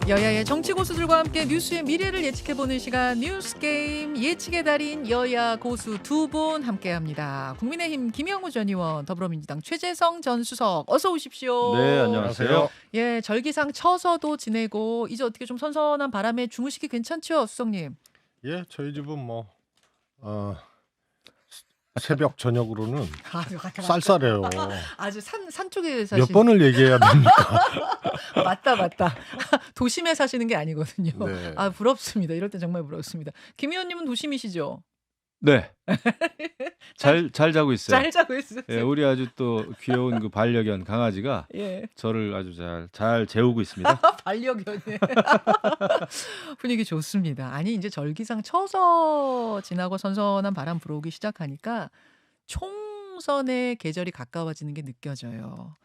여야의 정치 고수들과 함께 뉴스의 미래를 예측해보는 시간 뉴스게임 예측의 달인 여야 고수 두 분 함께합니다. 국민의힘 김영우 전 의원, 더불어민주당 최재성 전 수석 어서 오십시오. 네, 안녕하세요. 예, 절기상 처서도 지내고 이제 어떻게 좀 선선한 바람에 주무시기 괜찮죠, 수석님? 예, 저희 집은 새벽 저녁으로는 쌀쌀해요. 아주 산 쪽에 몇 사시는. 번을 얘기해야 됩니까? 맞다. 도심에 사시는 게 아니거든요. 네. 아, 부럽습니다. 이럴 때 정말 부럽습니다. 김 의원님은 도심이시죠? 네. 잘 자고 있어요. 잘 자고 있어요. 예, 우리 아주 또 귀여운 그 반려견 강아지가 예. 저를 아주 잘 재우고 있습니다. 반려견에 분위기 좋습니다. 아니 이제 절기상 처서 지나고 선선한 바람 불어오기 시작하니까 총선의 계절이 가까워지는 게 느껴져요.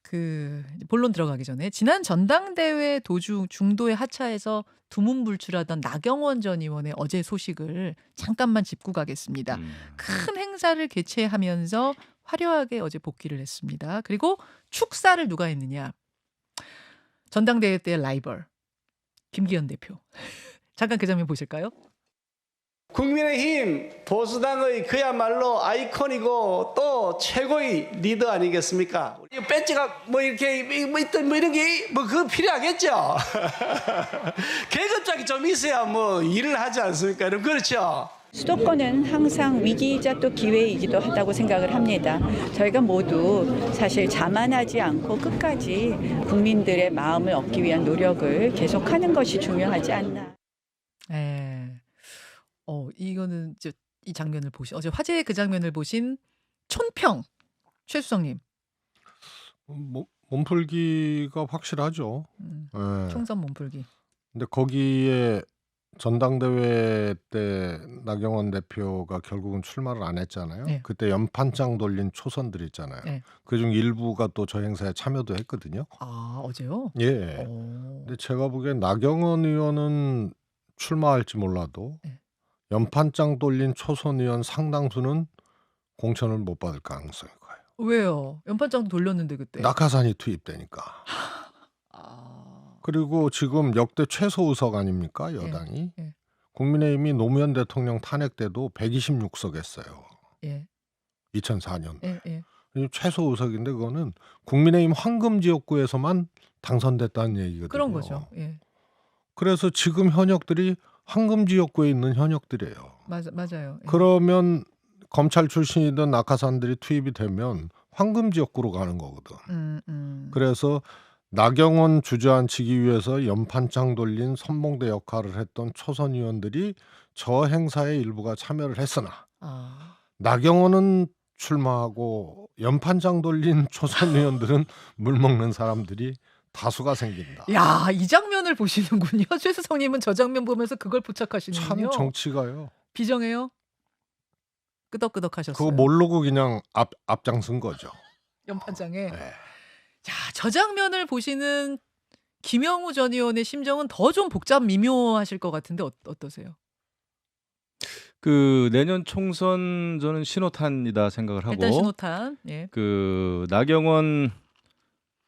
그 본론 들어가기 전에 지난 전당대회 도중 중도에 하차해서 두문불출하던 나경원 전 의원의 어제 소식을 잠깐만 짚고 가겠습니다. 큰 행사를 개최하면서 화려하게 어제 복귀를 했습니다. 그리고 축사를 누가 했느냐? 전당대회 때의 라이벌 김기현 대표. 잠깐 그 장면 보실까요? 국민의힘 보수당의 그야말로 아이콘이고 또 최고의 리더 아니겠습니까? 이 배지가 이렇게 이런 게 그거 필요하겠죠. 계급장이 좀 있어야 일을 하지 않습니까? 여러분 그렇죠? 수도권은 항상 위기이자 또 기회이기도 하다고 생각을 합니다. 저희가 모두 사실 자만하지 않고 끝까지 국민들의 마음을 얻기 위한 노력을 계속하는 것이 중요하지 않나. 네. 이거는 이 장면을 어제 화제의 그 장면을 보신 촌평 최수성님. 몸풀기가 확실하죠. 예. 총선 몸풀기. 근데 거기에 전당대회 때 나경원 대표가 결국은 출마를 안 했잖아요. 네. 그때 연판장 돌린 초선들 있잖아요. 네. 그중 일부가 또 저 행사에 참여도 했거든요. 아, 어제요? 예. 근데 제가 보기엔 나경원 의원은 출마할지 몰라도 네. 연판장 돌린 초선 의원 상당수는 공천을 못 받을 가능성이 커요. 왜요? 연판장도 돌렸는데 그때. 낙하산이 투입되니까. 그리고 지금 역대 최소 의석 아닙니까? 여당이. 예. 국민의힘이 노무현 대통령 탄핵 때도 126석 했어요. 예. 2004년. 예. 최소 의석인데 그거는 국민의힘 황금 지역구에서만 당선됐다는 얘기거든요. 그런 거죠. 예. 그래서 지금 현역들이 황금 지역구에 있는 현역들이에요. 맞아요. 예. 그러면 검찰 출신이던 낙하산들이 투입이 되면 황금 지역구로 가는 거거든. 그래서 나경원 주저앉히기 위해서 연판장 돌린 선봉대 역할을 했던 초선 의원들이 저 행사에 일부가 참여를 했으나 나경원은 출마하고 연판장 돌린 초선 의원들은 물먹는 사람들이 다수가 생긴다. 야, 이 장면을 보시는군요. 최수성님은 저 장면 보면서 그걸 포착하시는군요. 참 정치가요. 비정해요? 끄덕끄덕 하셨어요. 그거 모르고 그냥 앞장선 거죠. 연판장에. 네. 자, 저 장면을 보시는 김영우 전 의원의 심정은 더 좀 복잡 미묘하실 것 같은데 어떠세요? 그 내년 총선 저는 신호탄이다 생각을 하고 일단 신호탄. 예. 그 나경원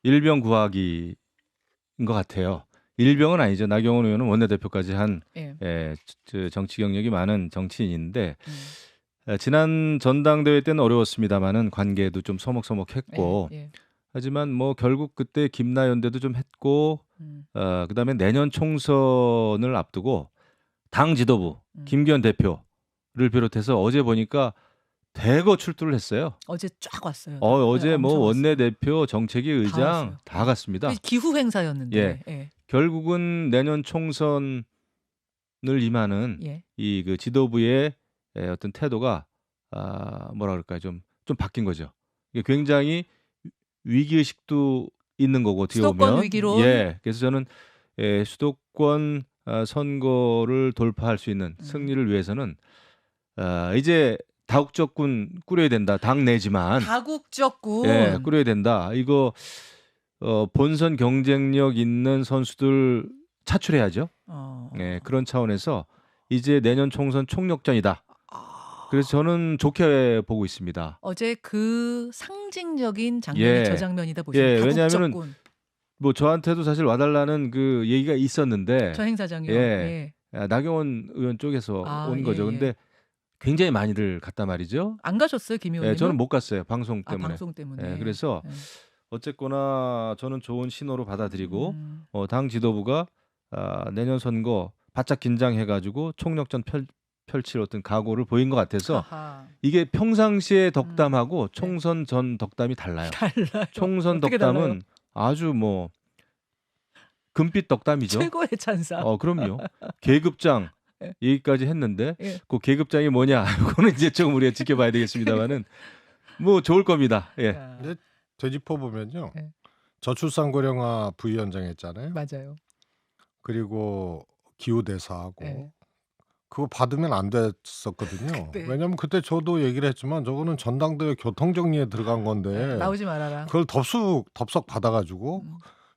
일병 구하기인 것 같아요. 일병은 아니죠. 나경원 의원은 원내대표까지 한 정치 경력이 많은 정치인인데 지난 전당대회 때는 어려웠습니다만은 관계도 좀 서먹서먹했고 하지만 결국 그때 김나연대도 좀 했고 그다음에 내년 총선을 앞두고 당 지도부 김기현 대표를 비롯해서 어제 보니까 대거 출두를 했어요. 어제 쫙 왔어요. 어제 원내대표, 왔어요. 정책위 의장 다 갔습니다. 기후 행사였는데. 예. 결국은 내년 총선을 임하는 이 그 지도부의 어떤 태도가 뭐라 그럴까요? 좀 바뀐 거죠. 이게 굉장히 위기 의식도 있는 거고 어떻게 보면. 수도권 위기론. 예. 그래서 저는 수도권 선거를 돌파할 수 있는 승리를 위해서는 이제 다국적군 꾸려야 된다. 당 내지만. 다국적군. 예, 꾸려야 된다. 이거 본선 경쟁력 있는 선수들 차출해야죠. 예, 그런 차원에서 이제 내년 총선 총력전이다. 그래서 저는 좋게 보고 있습니다. 어제 그 상징적인 장면이 저 장면이다 보시면 왜냐하면 뭐 저한테도 사실 와달라는 그 얘기가 있었는데 저 행사장이요. 예. 나경원 의원 쪽에서 온 거죠. 근데 굉장히 많이들 갔단 말이죠. 안 가셨어요, 김 의원님은? 저는 못 갔어요. 방송 때문에. 방송 때문에. 그래서 어쨌거나 저는 좋은 신호로 받아들이고 당 지도부가 내년 선거 바짝 긴장해가지고 총력전 펼칠 어떤 각오를 보인 것 같아서 이게 평상시의 덕담하고 총선 전 덕담이 달라요. 총선 덕담은 달라요? 아주 뭐 금빛 덕담이죠. 최고의 찬사. 그럼요. 계급장 얘기까지 했는데 그 계급장이 뭐냐 이거는 이제 조금 우리가 지켜봐야 되겠습니다만은 뭐 좋을 겁니다. 근데 되짚어 보면요. 저출산고령화 부위원장 했잖아요. 맞아요. 그리고 기후대사하고 그거 받으면 안 됐었거든요. 왜냐면 그때 저도 얘기를 했지만 저거는 전당대회 교통정리에 들어간 건데 나오지 말아라. 그걸 덥석 받아가지고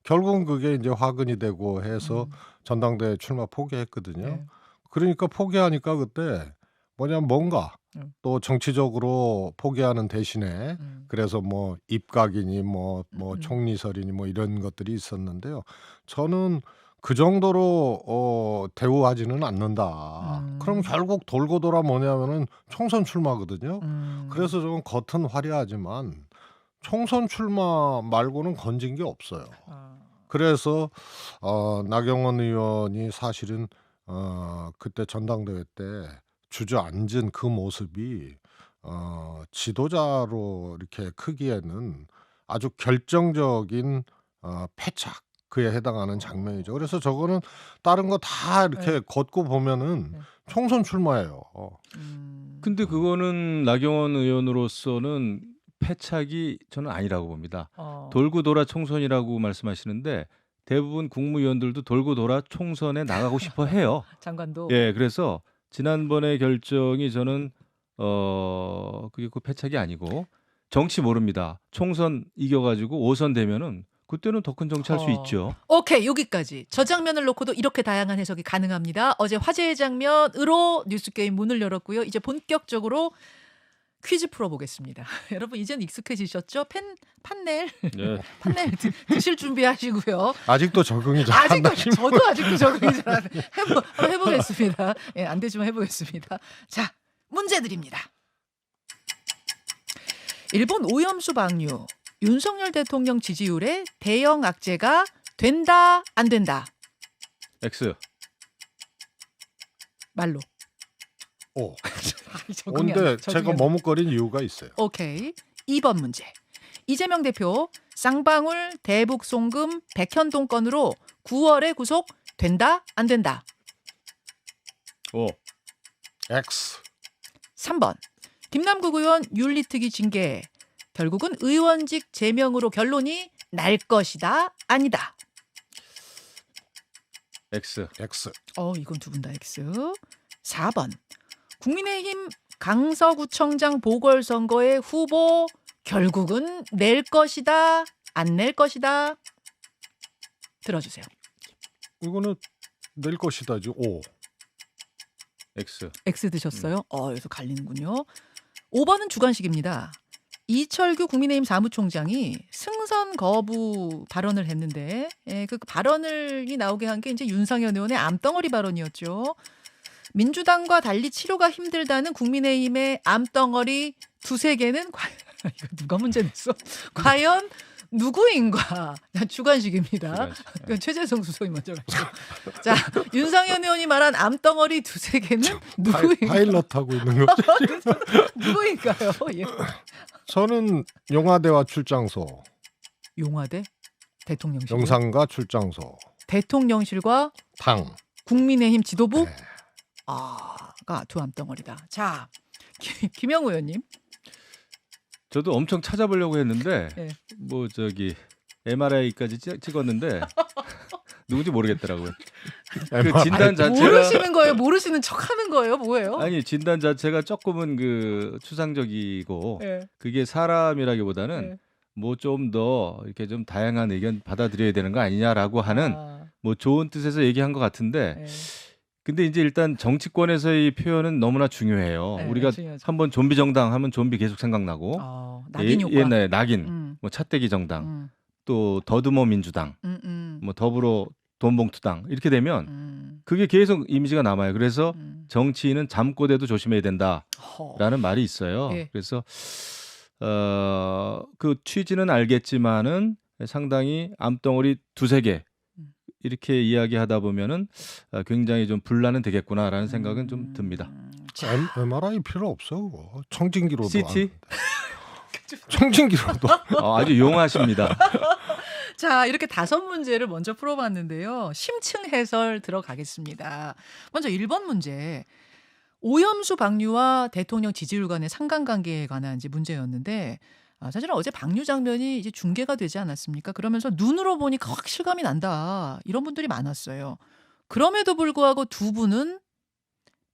결국은 그게 이제 화근이 되고 해서 전당대회 출마 포기했거든요. 그러니까 포기하니까 그때 뭐냐면 뭔가 또 정치적으로 포기하는 대신에 그래서 뭐 입각이니 뭐 총리설이니 뭐 이런 것들이 있었는데요. 저는 그 정도로 대우하지는 않는다. 그럼 결국 돌고 돌아 뭐냐면은 총선 출마거든요. 그래서 저건 겉은 화려하지만 총선 출마 말고는 건진 게 없어요. 그래서 나경원 의원이 사실은 그때 전당대회 때 주저앉은 그 모습이 지도자로 이렇게 크기에는 아주 결정적인 패착 그에 해당하는 장면이죠. 그래서 저거는 다른 거 다 이렇게 걷고 보면은 총선 출마예요. 근데 그거는 나경원 의원으로서는 패착이 저는 아니라고 봅니다. 돌고 돌아 총선이라고 말씀하시는데 대부분 국무위원들도 돌고 돌아 총선에 나가고 싶어 해요. 장관도. 그래서 지난번의 결정이 저는 그게 그 패착이 아니고 정치 모릅니다. 총선 이겨가지고 5선 되면은 그때는 더 큰 정치할 수 있죠. 오케이, 여기까지. 저 장면을 놓고도 이렇게 다양한 해석이 가능합니다. 어제 화제의 장면으로 뉴스게임 문을 열었고요. 이제 본격적으로 퀴즈 풀어보겠습니다. 여러분 이제는 익숙해지셨죠? 판넬 드실 준비하시고요. 아직도 적응이 잘 안 되시면 저도 아직도 적응이 잘 안 돼. 한번 해보겠습니다. 안 되지만 해보겠습니다. 자, 문제 드립니다. 일본 오염수 방류 윤석열 대통령 지지율에 대형 악재가 된다 안 된다? X. 말로. 근데 제가 머뭇거린 이유가 있어요. 오케이. 2번 문제. 이재명 대표 쌍방울 대북 송금 백현동 건으로 9월에 구속 된다 안 된다? X. 3번. 김남국 의원 윤리특위 징계. 결국은 의원직 제명으로 결론이 날 것이다 아니다? X. 이건 두 분 다 X. 4번. 국민의힘 강서구청장 보궐선거의 후보 결국은 낼 것이다 안 낼 것이다? 들어주세요. 이거는 낼 것이다죠. X 드셨어요? 여기서 갈리는군요. 5번은 주관식입니다. 이철규 국민의힘 사무총장이 승선 거부 발언을 했는데 그 발언을 나오게 한 게 이제 윤상현 의원의 암덩어리 발언이었죠. 민주당과 달리 치료가 힘들다는 국민의힘의 암덩어리 두세 개는 과연 이거 누가 문제 냈어? 과연 누구인가? 주관식입니다. 최재성 수석이 먼저 가시죠. 자, 윤상현 의원이 말한 암덩어리 두세 개는 누구인가? 파일럿하고 있는 거죠. 누구인가요? 저는 용화대와 출장소. 용화대? 대통령실. 영상과 출장소. 대통령실과 당. 국민의힘 지도부? 가 두 암덩어리다. 자, 김영우 의원님. 저도 엄청 찾아보려고 했는데 뭐 저기 MRI까지 찍었는데 누군지 모르겠더라고요. 그 진단 자체가 모르시는 거예요? 모르시는 척하는 거예요? 뭐예요? 아니 진단 자체가 조금은 그 추상적이고 그게 사람이라기보다는 뭐 좀 더 이렇게 좀 다양한 의견 받아들여야 되는 거 아니냐라고 하는 뭐 좋은 뜻에서 얘기한 것 같은데. 근데 이제 일단 정치권에서의 표현은 너무나 중요해요. 우리가 중요하죠. 한번 좀비 정당 하면 좀비 계속 생각나고 낙인 효과. 옛날에 낙인, 뭐 차떼기 정당, 또 더듬어 민주당, 뭐 더불어 돈봉투당 이렇게 되면 그게 계속 이미지가 남아요. 그래서 정치인은 잠꼬대도 조심해야 된다라는 말이 있어요. 예. 그래서 그 취지는 알겠지만은 상당히 암덩어리 두세 개 이렇게 이야기하다 보면은 굉장히 좀 분란은 되겠구나라는 생각은 좀 듭니다. MRI 필요 없어 그거. 청진기로도 CT? 청진기로도 아주 용하십니다. 자, 이렇게 5문제를 먼저 풀어봤는데요. 심층 해설 들어가겠습니다. 먼저 1번 문제. 오염수 방류와 대통령 지지율 간의 상관관계에 관한 이제 문제였는데 사실은 어제 방류 장면이 이제 중계가 되지 않았습니까? 그러면서 눈으로 보니까 확 실감이 난다. 이런 분들이 많았어요. 그럼에도 불구하고 두 분은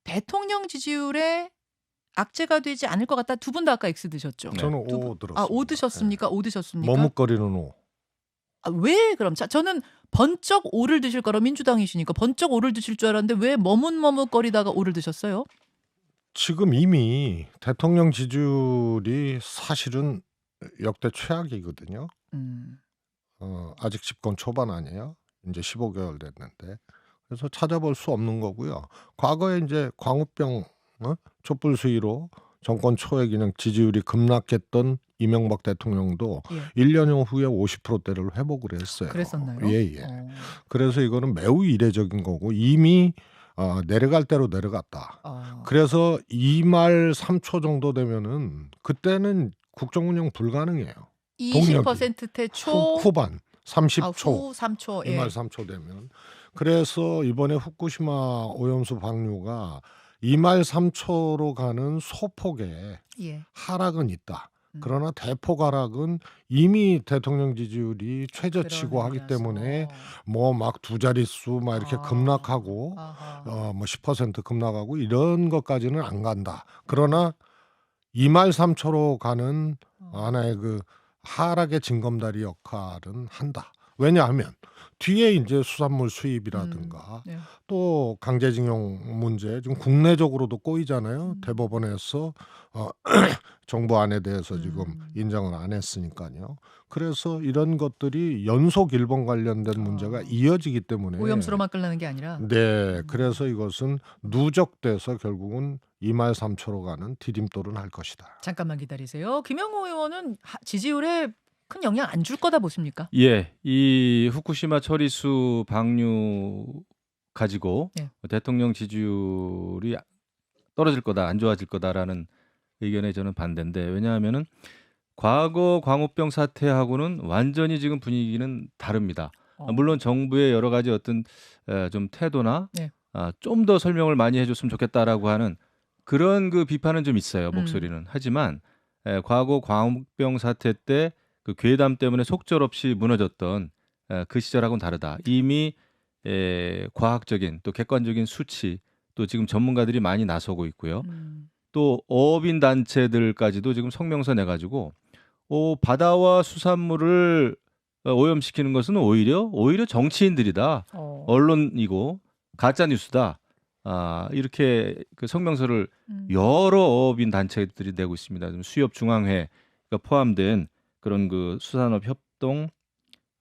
대통령 지지율에 악재가 되지 않을 것 같다. 두 분 다 아까 X 드셨죠? 저는 O 들었습니다. O 드셨습니까? O 드셨습니까? 머뭇거리는 O. 왜 그럼? 저는 번쩍 O를 드실 거라 민주당이시니까 번쩍 O를 드실 줄 알았는데 왜 머뭇머뭇거리다가 O를 드셨어요? 지금 이미 대통령 지지율이 사실은 역대 최악이거든요. 아직 집권 초반 아니에요. 이제 15개월 됐는데. 그래서 찾아볼 수 없는 거고요. 과거에 이제 광우병 촛불 시위로 정권 초에 그냥 지지율이 급락했던 이명박 대통령도 1년 후에 50%대를 회복을 했어요. 그랬었나요? 예. 그래서 이거는 매우 이례적인 거고 이미 내려갈 대로 내려갔다. 그래서 2말 3초 정도 되면은 그때는 국정운영 불가능해요. 20%대 초 후반 30초. 후 3초. 2말 3초 되면. 그래서 이번에 후쿠시마 오염수 방류가 2말 3초로 가는 소폭의 하락은 있다. 그러나 대폭 하락은 이미 대통령 지지율이 최저치고 하기 때문에 뭐 막 두 자릿수 막 이렇게 급락하고 뭐 10% 급락하고 이런 것까지는 안 간다. 그러나 2말 3초로 가는 하나의 그 하락의 징검다리 역할은 한다. 왜냐하면 뒤에 이제 수산물 수입이라든가 또 강제징용 문제 지금 국내적으로도 꼬이잖아요. 대법원에서 정부 안에 대해서 지금 인정을 안 했으니까요. 그래서 이런 것들이 연속 일본 관련된 문제가 이어지기 때문에 오염수로만 끝나는 게 아니라 네, 그래서 이것은 누적돼서 결국은 2말 3초로 가는 디딤돌은 할 것이다. 잠깐만 기다리세요. 김영호 의원은 지지율에 큰 영향 안 줄 거다 보십니까? 예, 이 후쿠시마 처리수 방류 가지고 대통령 지지율이 떨어질 거다, 안 좋아질 거다라는 의견에 저는 반대인데 왜냐하면은 과거 광우병 사태하고는 완전히 지금 분위기는 다릅니다. 물론 정부의 여러 가지 어떤 좀 태도나 좀 더 설명을 많이 해줬으면 좋겠다라고 하는 그런 그 비판은 좀 있어요. 목소리는. 하지만 과거 광우병 사태 때 그 괴담 때문에 속절없이 무너졌던 그 시절하고는 다르다. 이미 과학적인 또 객관적인 수치 또 지금 전문가들이 많이 나서고 있고요. 또 어업인 단체들까지도 지금 성명서 내가지고 바다와 수산물을 오염시키는 것은 오히려 정치인들이다. 언론이고 가짜 뉴스다. 이렇게 그 성명서를 여러 어업인 단체들이 내고 있습니다. 수협중앙회가 포함된 그런 그 수산업 협동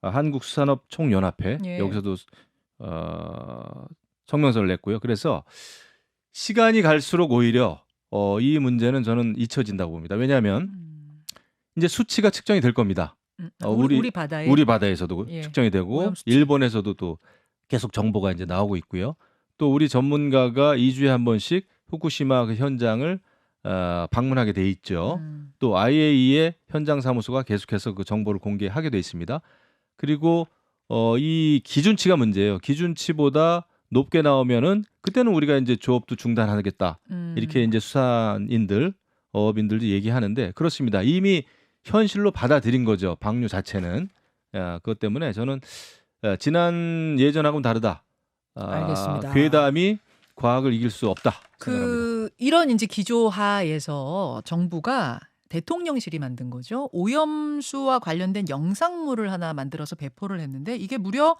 한국수산업 총연합회 여기서도 성명서를 냈고요. 그래서 시간이 갈수록 오히려 이 문제는 저는 잊혀진다고 봅니다. 왜냐하면 이제 수치가 측정이 될 겁니다. 우리 바다에 우리 바다에서도 측정이 되고 일본에서도 또 계속 정보가 이제 나오고 있고요. 또 우리 전문가가 2주에 한 번씩 후쿠시마 그 현장을 방문하게 돼 있죠. 또 IAEA 현장 사무소가 계속해서 그 정보를 공개하게 돼 있습니다. 그리고 이 기준치가 문제예요. 기준치보다 높게 나오면은 그때는 우리가 이제 조업도 중단하겠다. 이렇게 이제 수산인들, 어업인들도 얘기하는데 그렇습니다. 이미 현실로 받아들인 거죠. 방류 자체는. 그것 때문에 저는 지난 예전하고는 다르다. 알겠습니다. 괴담이 과학을 이길 수 없다. 생각합니다. 이런 이제 기조하에서 정부가 대통령실이 만든 거죠. 오염수와 관련된 영상물을 하나 만들어서 배포를 했는데 이게 무려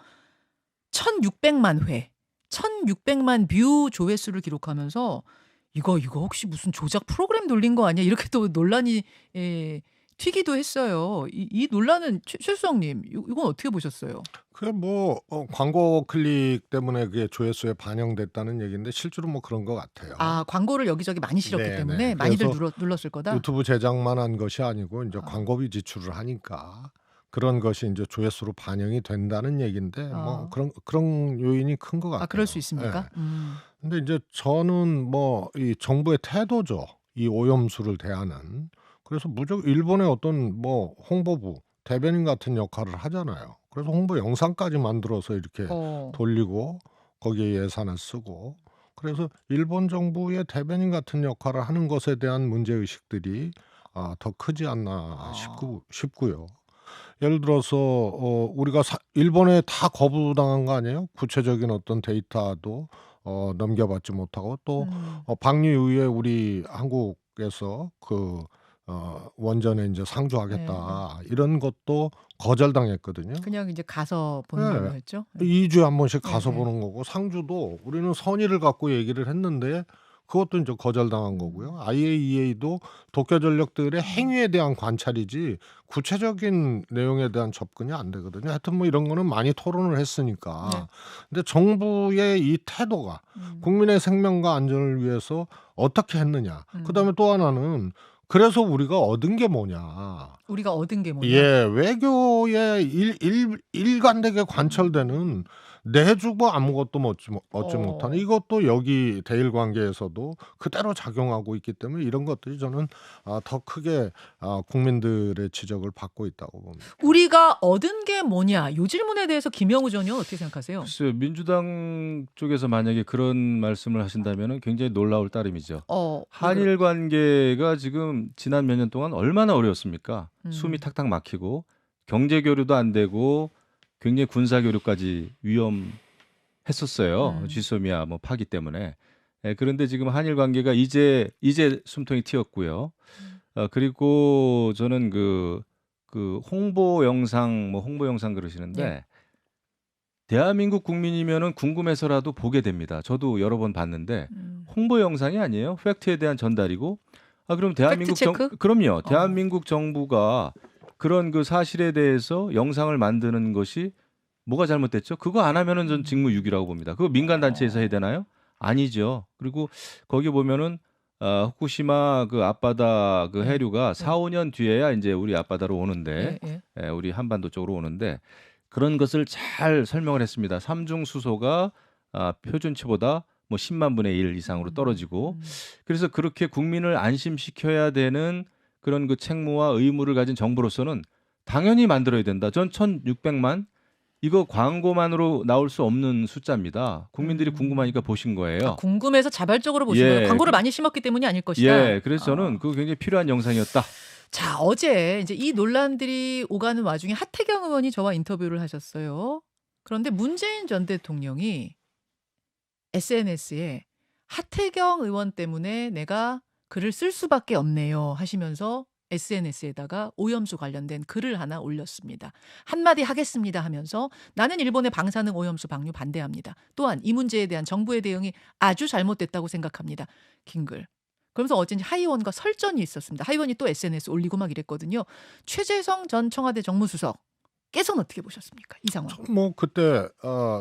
1,600만 회, 1,600만 뷰 조회수를 기록하면서 이거 혹시 무슨 조작 프로그램 돌린 거 아니야? 이렇게 또 논란이 튀기도 했어요. 이 논란은 최수정님 이건 어떻게 보셨어요? 그게 뭐 광고 클릭 때문에 그게 조회수에 반영됐다는 얘기인데 실제로 뭐 그런 것 같아요. 아, 광고를 여기저기 많이 실었기 네네. 때문에 많이들 그래서 눌렀을 거다. 유튜브 제작만 한 것이 아니고 이제 아. 광고비 지출을 하니까 그런 것이 이제 조회수로 반영이 된다는 얘기인데 뭐 그런 요인이 큰 것 같아요. 아, 그럴 수 있습니까? 예. 근데 이제 저는 뭐 이 정부의 태도죠. 이 오염수를 대하는. 그래서 무조건 일본의 어떤 뭐 홍보부 대변인 같은 역할을 하잖아요. 그래서 홍보 영상까지 만들어서 이렇게 돌리고 거기에 예산을 쓰고 그래서 일본 정부의 대변인 같은 역할을 하는 것에 대한 문제의식들이 더 크지 않나 싶고요. 예를 들어서 우리가 일본에 다 거부당한 거 아니에요? 구체적인 어떤 데이터도 넘겨받지 못하고 또 방류 이후에 우리 한국에서 그 원전에 이제 상주하겠다 이런 것도 거절당했거든요. 그냥 이제 가서 보는 걸로 했죠. 2주에 한 번씩 가서 네. 보는 거고 상주도 우리는 선의를 갖고 얘기를 했는데 그것도 이제 거절당한 거고요. IAEA도 도쿄전력들의 행위에 대한 관찰이지 구체적인 내용에 대한 접근이 안 되거든요. 하여튼 뭐 이런 거는 많이 토론을 했으니까. 네. 근데 정부의 이 태도가 국민의 생명과 안전을 위해서 어떻게 했느냐. 그다음에 또 하나는 그래서 우리가 얻은 게 뭐냐. 우리가 얻은 게 뭐냐. 예, 외교에 일관되게 관철되는 내주고 아무것도 얻지 못하는 이것도 여기 대일 관계에서도 그대로 작용하고 있기 때문에 이런 것들이 저는 더 크게 국민들의 지적을 받고 있다고 봅니다. 우리가 얻은 게 뭐냐? 이 질문에 대해서 김영우 전 의원 어떻게 생각하세요? 글쎄요. 민주당 쪽에서 만약에 그런 말씀을 하신다면 굉장히 놀라울 따름이죠. 한일 관계가 지금 지난 몇 년 동안 얼마나 어려웠습니까? 숨이 탁탁 막히고 경제 교류도 안 되고 굉장히 군사 교류까지 위험했었어요. 지소미아 뭐 파기 때문에. 그런데 지금 한일 관계가 이제 숨통이 튀었고요. 그리고 저는 그 홍보 영상 그러시는데 대한민국 국민이면은 궁금해서라도 보게 됩니다. 저도 여러 번 봤는데 홍보 영상이 아니에요. 팩트에 대한 전달이고. 그럼 대한민국 그럼요. 대한민국 정부가 그런 그 사실에 대해서 영상을 만드는 것이 뭐가 잘못됐죠? 그거 안 하면은 전 직무유기라고 봅니다. 그거 민간 단체에서 해야 되나요? 아니죠. 그리고 거기 보면은 후쿠시마 그 앞바다 그 해류가 4-5년 뒤에야 이제 우리 앞바다로 오는데 우리 한반도 쪽으로 오는데 그런 것을 잘 설명을 했습니다. 삼중 수소가 표준치보다 뭐 10만 분의 1 이상으로 떨어지고 그래서 그렇게 국민을 안심시켜야 되는 그런 그 책무와 의무를 가진 정부로서는 당연히 만들어야 된다. 전 1,600만 이거 광고만으로 나올 수 없는 숫자입니다. 국민들이 궁금하니까 보신 거예요. 궁금해서 자발적으로 보신 거예요. 광고를 많이 심었기 때문이 아닐 것이다. 예, 그래서 저는 그거 굉장히 필요한 영상이었다. 자, 어제 이제 이 논란들이 오가는 와중에 하태경 의원이 저와 인터뷰를 하셨어요. 그런데 문재인 전 대통령이 SNS에 하태경 의원 때문에 내가 글을 쓸 수밖에 없네요 하시면서 SNS에다가 오염수 관련된 글을 하나 올렸습니다. 한마디 하겠습니다 하면서 나는 일본의 방사능 오염수 방류 반대합니다. 또한 이 문제에 대한 정부의 대응이 아주 잘못됐다고 생각합니다. 긴 글. 그러면서 어제 하의원과 설전이 있었습니다. 하의원이 또 SNS 올리고 막 이랬거든요. 최재성 전 청와대 정무수석께서는 어떻게 보셨습니까? 이 상황. 뭐 그때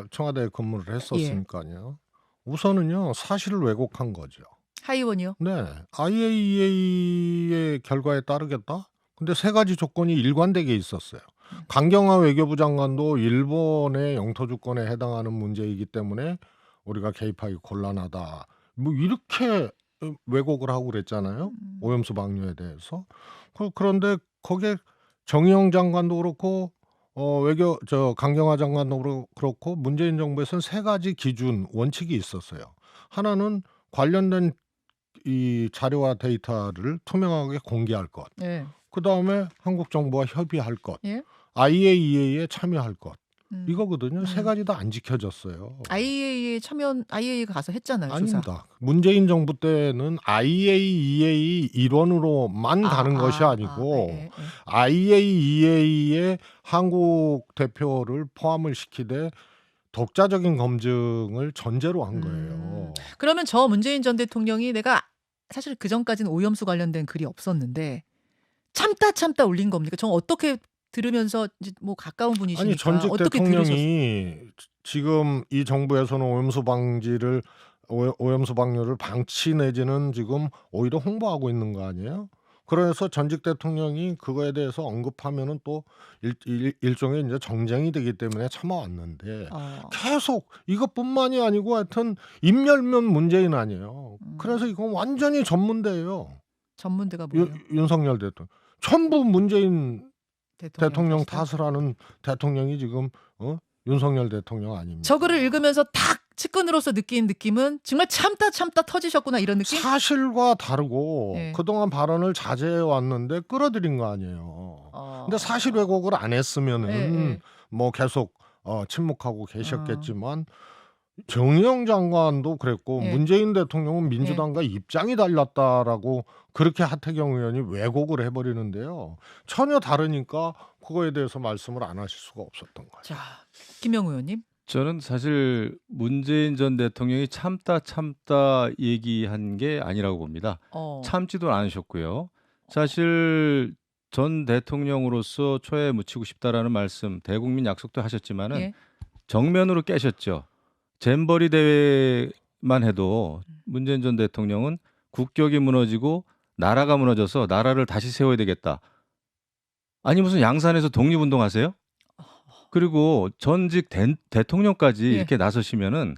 청와대에 근무를 했었으니까요. 우선은요 사실을 왜곡한 거죠. 하의원이요? 네. IAEA의 결과에 따르겠다? 근데 세 가지 조건이 일관되게 있었어요. 강경화 외교부 장관도 일본의 영토 주권에 해당하는 문제이기 때문에 우리가 개입하기 곤란하다. 뭐 이렇게 왜곡을 하고 그랬잖아요. 오염수 방류에 대해서. 그런데 거기에 정의용 장관도 그렇고 강경화 장관도 그렇고 문재인 정부에서는 세 가지 기준 원칙이 있었어요. 하나는 관련된 이 자료와 데이터를 투명하게 공개할 것. 그다음에 한국 정부와 협의할 것. IAEA에 참여할 것. 이거거든요. 세 가지 다 안 지켜졌어요. IAEA가 가서 했잖아요. 아닙니다. 조사. 문재인 정부 때는 IAEA 일원으로만 가는 것이 아니고 IAEA에 한국 대표를 포함을 시키되 독자적인 검증을 전제로 한 거예요. 그러면 저 문재인 전 대통령이 내가 사실 그전까지는 오염수 관련된 글이 없었는데 참다 올린 겁니까? 저 어떻게 들으면서 이제 뭐 가까운 아니 분이시니까 전직 어떻게 들으셨어요? 대통령이 지금 이 정부에서는 오염수 방류를 방치 내지는 지금 오히려 홍보하고 있는 거 아니에요? 그래서 전직 대통령이 그거에 대해서 언급하면은 또 일종의 이제 정쟁이 되기 때문에 참아왔는데 계속 이것뿐만이 아니고 하여튼 입열면 문재인 아니에요. 그래서 이건 완전히 전문대예요. 전문대가 뭐예요? 윤석열 대통령. 전부 문재인 대통령 탓이다? 탓을 하는 대통령이 지금 윤석열 대통령 아닙니까? 저거를 읽으면서 딱 측근으로서 느낀 느낌은 정말 참다 터지셨구나 이런 느낌? 사실과 다르고 예. 그동안 발언을 자제해 왔는데 끌어들인 거 아니에요. 근데 사실 왜곡을 안 했으면은 뭐 계속 침묵하고 계셨겠지만 정의용 장관도 그랬고 문재인 대통령은 민주당과 입장이 달랐다라고 그렇게 하태경 의원이 왜곡을 해버리는데요. 전혀 다르니까 그거에 대해서 말씀을 안 하실 수가 없었던 거죠. 자, 김영우 의원님. 저는 사실 문재인 전 대통령이 참다 얘기한 게 아니라고 봅니다. 참지도 않으셨고요. 사실 전 대통령으로서 초에 묻히고 싶다라는 말씀 대국민 약속도 하셨지만은 정면으로 깨셨죠. 잼버리 대회만 해도 문재인 전 대통령은 국격이 무너지고 나라가 무너져서 나라를 다시 세워야 되겠다. 아니 무슨 양산에서 독립운동하세요? 그리고 전직 대통령까지 이렇게 나서시면은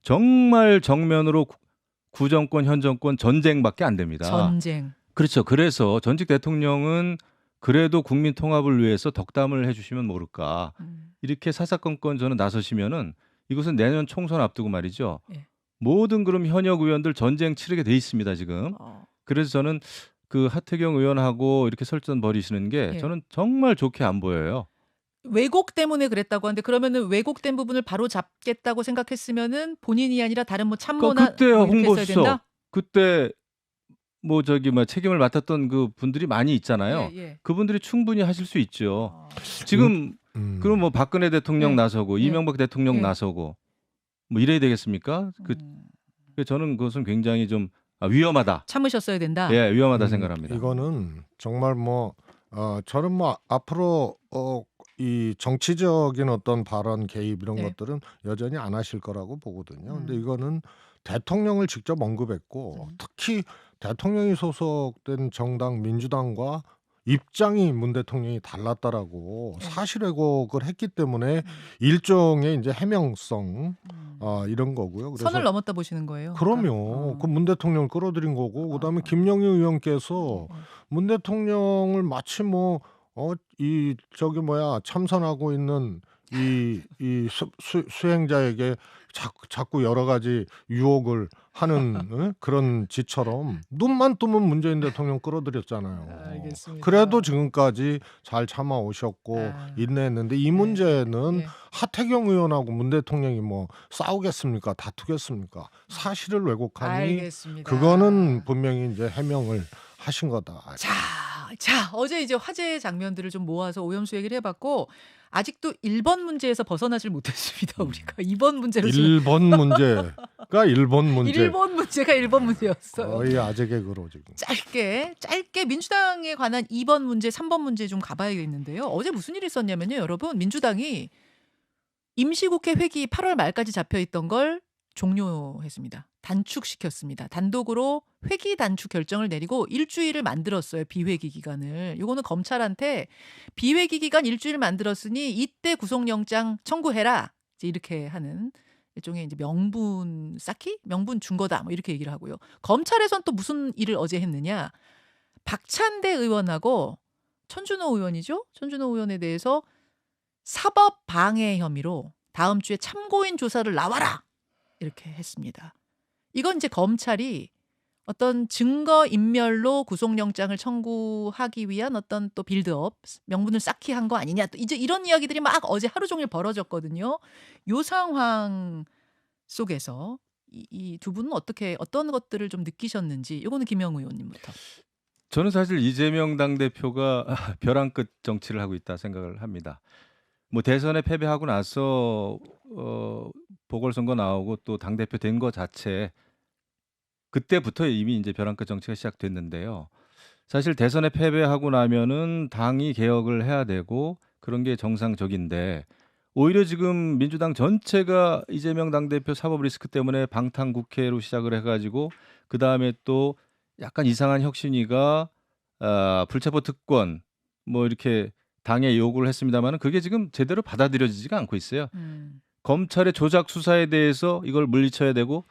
정말 정면으로 구정권, 현 정권 전쟁밖에 안 됩니다. 전쟁. 그렇죠. 그래서 전직 대통령은 그래도 국민 통합을 위해서 덕담을 해주시면 모를까. 이렇게 사사건건 저는 나서시면은 이것은 내년 총선 앞두고 말이죠. 모든 그럼 현역 의원들 전쟁 치르게 돼 있습니다 지금. 그래서 저는 그 하태경 의원하고 이렇게 설전 벌이시는 게 저는 정말 좋게 안 보여요. 왜곡 때문에 그랬다고 하는데 그러면은 왜곡된 부분을 바로 잡겠다고 생각했으면은 본인이 아니라 다른 뭐 참모나 그때 뭐 이렇게 했어야 홍보수석 된다? 그때 뭐 책임을 맡았던 그 분들이 많이 있잖아요. 그분들이 충분히 하실 수 있죠. 지금 그럼 뭐 박근혜 대통령 나서고 이명박 대통령 나서고 뭐 이래야 되겠습니까? 저는 그것은 굉장히 좀 위험하다. 참으셨어야 된다. 예, 위험하다 생각합니다. 이거는 정말 저는 앞으로 이 정치적인 어떤 발언 개입 이런 것들은 여전히 안 하실 거라고 보거든요. 근데 이거는 대통령을 직접 언급했고 특히 대통령이 소속된 정당 민주당과 입장이 문 대통령이 달랐다라고 사실 왜곡을 했기 때문에 일종의 이제 해명성 이런 거고요. 그래서 선을 넘었다 보시는 거예요. 그럼요. 그 문 대통령을 끌어들인 거고 그다음에 김영희 의원께서 문 대통령을 마치 참선하고 있는 수행자에게 자꾸 여러 가지 유혹을 하는 그런 짓처럼 눈만 뜨면 문재인 대통령 끌어들였잖아요. 알겠습니다. 그래도 지금까지 잘 참아오셨고 인내했는데 이 문제는 하태경 의원하고 문 대통령이 싸우겠습니까? 다투겠습니까? 사실을 왜곡하니 알겠습니다. 그거는 분명히 이제 해명을 하신 거다. 자, 어제 이제 화제의 장면들을 좀 모아서 오염수 얘기를 해봤고 아직도 1번 문제에서 벗어나질 못했습니다. 우리가 2번 문제로 1번 문제가 1번 문제. 1번 문제가 1번 문제였어요. 거의 아재 개그로 지금. 짧게 민주당에 관한 2번 문제, 3번 문제 좀 가봐야겠는데요. 어제 무슨 일이 있었냐면요. 여러분 민주당이 임시국회 회기 8월 말까지 잡혀있던 걸 종료했습니다. 단축시켰습니다. 단독으로 회기 단축 결정을 내리고 일주일을 만들었어요. 비회기 기간을. 요거는 검찰한테 비회기 기간 일주일 만들었으니 이때 구속영장 청구해라. 이제 이렇게 하는 일종의 이제 명분 쌓기? 명분 준 거다. 뭐 이렇게 얘기를 하고요. 검찰에선 또 무슨 일을 어제 했느냐. 박찬대 의원하고 천준호 의원이죠. 천준호 의원에 대해서 사법 방해 혐의로 다음 주에 참고인 조사를 나와라. 이렇게 했습니다. 이건 이제 검찰이 어떤 증거 인멸로 구속영장을 청구하기 위한 어떤 또 빌드업, 명분을 쌓기 한 거 아니냐. 또 이제 이런 이야기들이 막 어제 하루 종일 벌어졌거든요. 요 상황 속에서 이 두 분은 어떤 것들을 좀 느끼셨는지 이거는 김영우 의원님부터. 저는 사실 이재명 당대표가 벼랑 끝 정치를 하고 있다 생각을 합니다. 대선에 패배하고 나서 보궐선거 나오고 또 당대표 된 거 자체 그때부터 이미 이제 벼랑 끝 정치가 시작됐는데요. 사실 대선에 패배하고 나면은 당이 개혁을 해야 되고 그런 게 정상적인데 오히려 지금 민주당 전체가 이재명 당대표 사법 리스크 때문에 방탄국회로 시작을 해가지고 그 다음에 또 약간 이상한 혁신위가 불체포 특권 뭐 이렇게 당에 요구를 했습니다만 그게 지금 제대로 받아들여지지가 않고 있어요. 검찰의 조작 수사에 대해서 이걸 물리쳐야 되고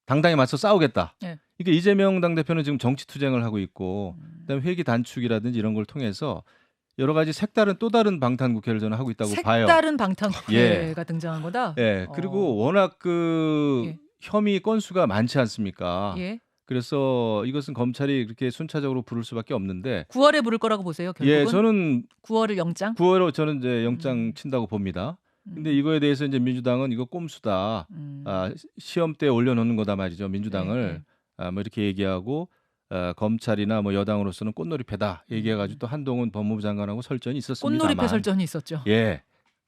당당히 맞서 싸우겠다. 네. 이게 이재명 당대표는 지금 정치 투쟁을 하고 있고 그다음에 회기 단축이라든지 이런 걸 통해서 여러 가지 색다른 또 다른 방탄국회를 저는 하고 있다고 봐요. 색다른 방탄국회가 등장한 거다. 예. 그리고 워낙 그 예. 혐의 건수가 많지 않습니까? 예. 그래서 이것은 검찰이 그렇게 순차적으로 부를 수밖에 없는데 9월에 부를 거라고 보세요. 결국은. 예, 저는 9월을 영장. 9월로 저는 이제 영장 친다고 봅니다. 근데 이거에 대해서 이제 민주당은 이거 꼼수다. 시험 때 올려놓는 거다 말이죠. 민주당을 뭐 이렇게 얘기하고 검찰이나 뭐 여당으로서는 꽃놀이패다 얘기해가지고 또 한동훈 법무부 장관하고 설전이 있었습니다만. 꽃놀이패 설전이 있었죠. 예,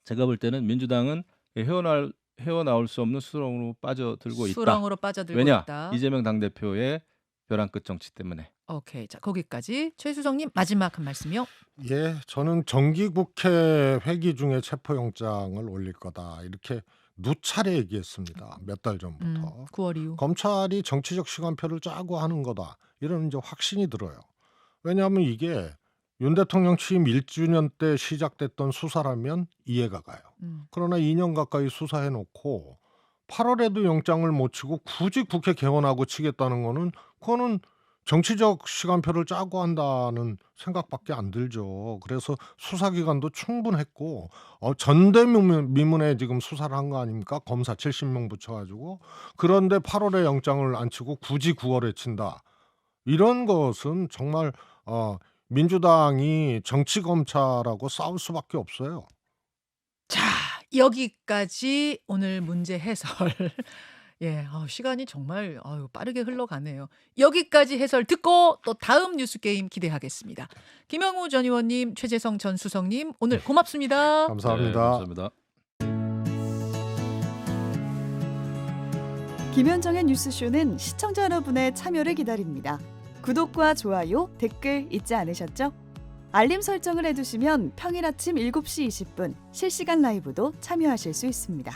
제가 볼 때는 민주당은 헤어나올 수 없는 수렁으로 빠져들고 있다. 수렁으로 빠져들고 왜냐? 있다. 이재명 당대표의 벼랑 끝 정치 때문에. 오케이, 자 거기까지 최수성님 마지막 한 말씀이요. 예, 저는 정기국회 회기 중에 체포영장을 올릴 거다 이렇게 누차례 얘기했습니다. 몇 달 전부터. 9월 이후. 검찰이 정치적 시간표를 짜고 하는 거다 이런 이제 확신이 들어요. 왜냐하면 이게 윤 대통령 취임 1주년 때 시작됐던 수사라면 이해가 가요. 그러나 2년 가까이 수사해놓고 8월에도 영장을 못 치고 굳이 국회 개원하고 치겠다는 거는 그거는 정치적 시간표를 짜고 한다는 생각밖에 안 들죠. 그래서 수사기간도 충분했고 전대미문에 지금 수사를 한 거 아닙니까? 검사 70명 붙여가지고. 그런데 8월에 영장을 안 치고 굳이 9월에 친다. 이런 것은 정말 민주당이 정치검찰하고 싸울 수밖에 없어요. 자, 여기까지 오늘 문제 해설. 예, 시간이 정말 빠르게 흘러가네요. 여기까지 해설 듣고 또 다음 뉴스 게임 기대하겠습니다. 김영우 전 의원님, 최재성 전 수석님 오늘 고맙습니다. 감사합니다. 네, 감사합니다. 김현정의 뉴스쇼는 시청자 여러분의 참여를 기다립니다. 구독과 좋아요, 댓글 잊지 않으셨죠? 알림 설정을 해두시면 평일 아침 7시 20분 실시간 라이브도 참여하실 수 있습니다.